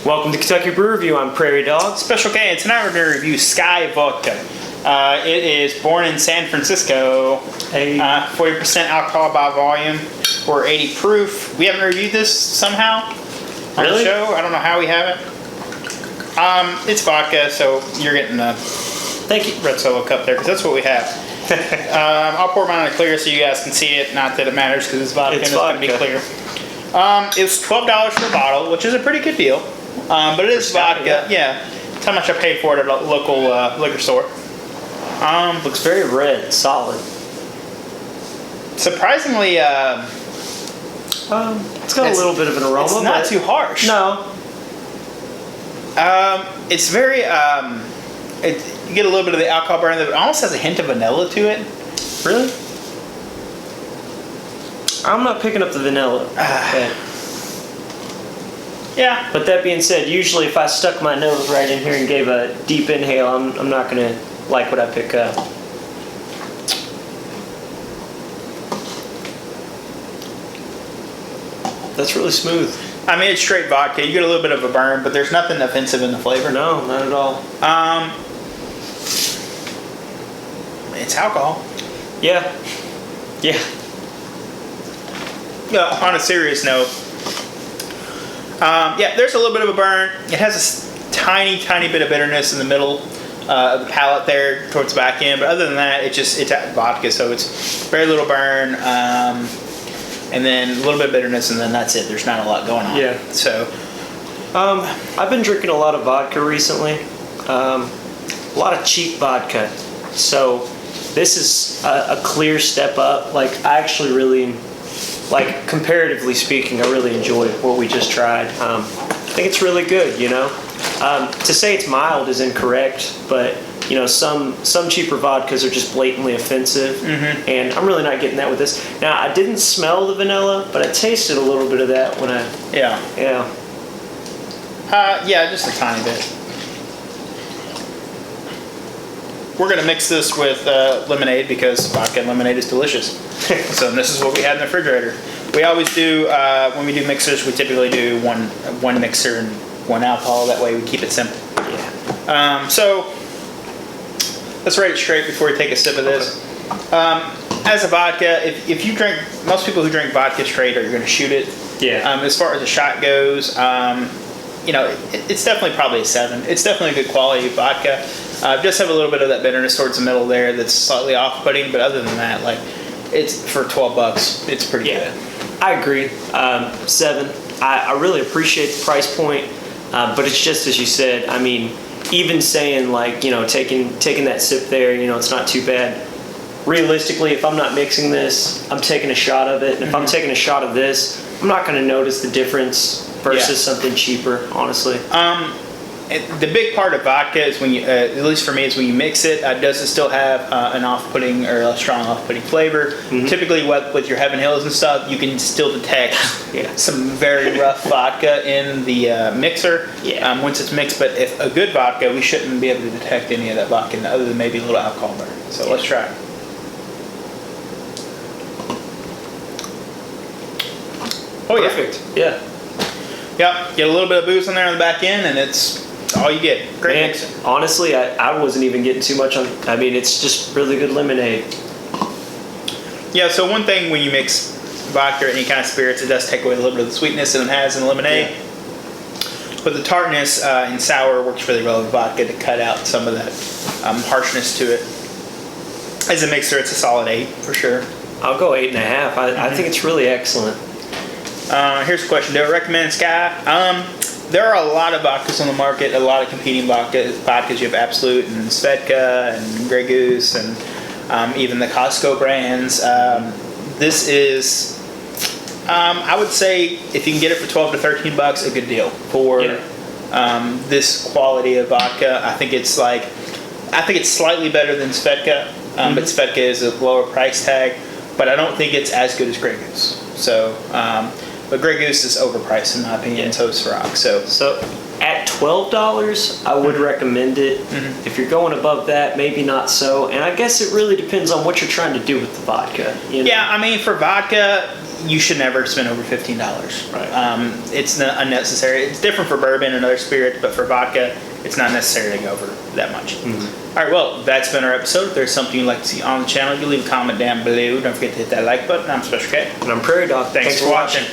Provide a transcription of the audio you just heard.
Welcome to Kentucky Brew Review. I'm Prairie Dog. Special K, and tonight we're going to review Skyy Vodka. It is born in San Francisco. 40% alcohol by volume, or 80 proof. We haven't reviewed this somehow on the show. I don't know how we haven't. It's vodka, so you're getting a red Solo cup there, because that's what we have. I'll pour mine on a clear so you guys can see it. Not that it matters, because it's vodka and it's going to be clear. It was $12 for a bottle, which is a pretty good deal. But it is vodka. Yeah. That's how much I paid for it at a local liquor store. Looks very red, solid. Surprisingly, it's got a little bit of an aroma. It's not too harsh. No. It's very, you get a little bit of the alcohol burn. It almost has a hint of vanilla to it. Really? I'm not picking up the vanilla. Yeah. But that being said, usually if I stuck my nose right in here and gave a deep inhale, I'm not going to like what I pick up. That's really smooth. I mean, it's straight vodka. You get a little bit of a burn, but there's nothing offensive in the flavor. No, not at all. It's alcohol. Yeah. Yeah. On a serious note, yeah, there's a little bit of a burn. It has a tiny bit of bitterness in the middle of the palate there towards the back end, but other than that, it's vodka, so it's very little burn, and then a little bit of bitterness, and then that's it. There's not a lot going on. Yeah. So, I've been drinking a lot of vodka recently, a lot of cheap vodka, so this is a clear step up. Like, I actually really, like, comparatively speaking, I really enjoyed what we just tried. I think it's really good, you know. To say it's mild is incorrect, but you know, some cheaper vodkas are just blatantly offensive, and I'm really not getting that with this. Now, I didn't smell the vanilla, but I tasted a little bit of that when I... Yeah, just a tiny bit. We're going to mix this with lemonade, because vodka and lemonade is delicious. So this is what we had in the refrigerator. We always do, when we do mixers, we typically do one mixer and one alcohol. That way we keep it simple. Yeah. So let's rate it straight before we take a sip of this. Okay. As a vodka, if you drink, most people who drink vodka straight are going to shoot it. Yeah. As far as the shot goes, you know, it's definitely probably a 7. It's definitely a good quality vodka. Just have a little bit of that bitterness towards the middle there that's slightly off-putting, but other than that, like, it's for $12, it's pretty good. I agree. 7. I really appreciate the price point, but it's just as you said. I mean, even saying, like, you know, taking that sip there, you know, it's not too bad. Realistically, if I'm not mixing this, I'm taking a shot of it, and if I'm taking a shot of this, I'm not going to notice the difference versus something cheaper, honestly. The big part of vodka is when you, at least for me, is when you mix it. Does it still have an off-putting or a strong off-putting flavor? Typically, with your Heaven Hills and stuff, you can still detect some very rough vodka in the mixer once it's mixed. But if a good vodka, we shouldn't be able to detect any of that vodka, other than maybe a little alcohol burn. So let's try it. Oh yeah. Perfect. Yeah. Yep. Get a little bit of booze in there on the back end, and it's all you get. Great mixer. Honestly, I wasn't even getting too much on. I mean, it's just really good lemonade. Yeah, so one thing when you mix vodka or any kind of spirits, it does take away a little bit of the sweetness that it has in the lemonade. Yeah. But the tartness and sour works really well with vodka to cut out some of that harshness to it. As a mixer, it's a solid 8 for sure. I'll go 8.5. I think it's really excellent. Here's a question. Do I recommend Skyy? There are a lot of vodkas on the market, a lot of competing vodkas. You have Absolute and Svedka and Grey Goose and even the Costco brands. This is, I would say, if you can get it for $12 to $13, a good deal for this quality of vodka. I think it's slightly better than Svedka, but Svedka is a lower price tag. But I don't think it's as good as Grey Goose. So. But Grey Goose is overpriced in my opinion, so is Ciroc. So at $12, I would recommend it. If you're going above that, maybe not so. And I guess it really depends on what you're trying to do with the vodka. You know? Yeah, I mean, for vodka, you should never spend over $15. Right. It's not unnecessary. It's different for bourbon and other spirits, but for vodka, it's not necessary to go over that much. All right, well, that's been our episode. If there's something you'd like to see on the channel, you leave a comment down below. Don't forget to hit that like button. I'm Special K. And I'm Prairie Dog. Thanks for watching.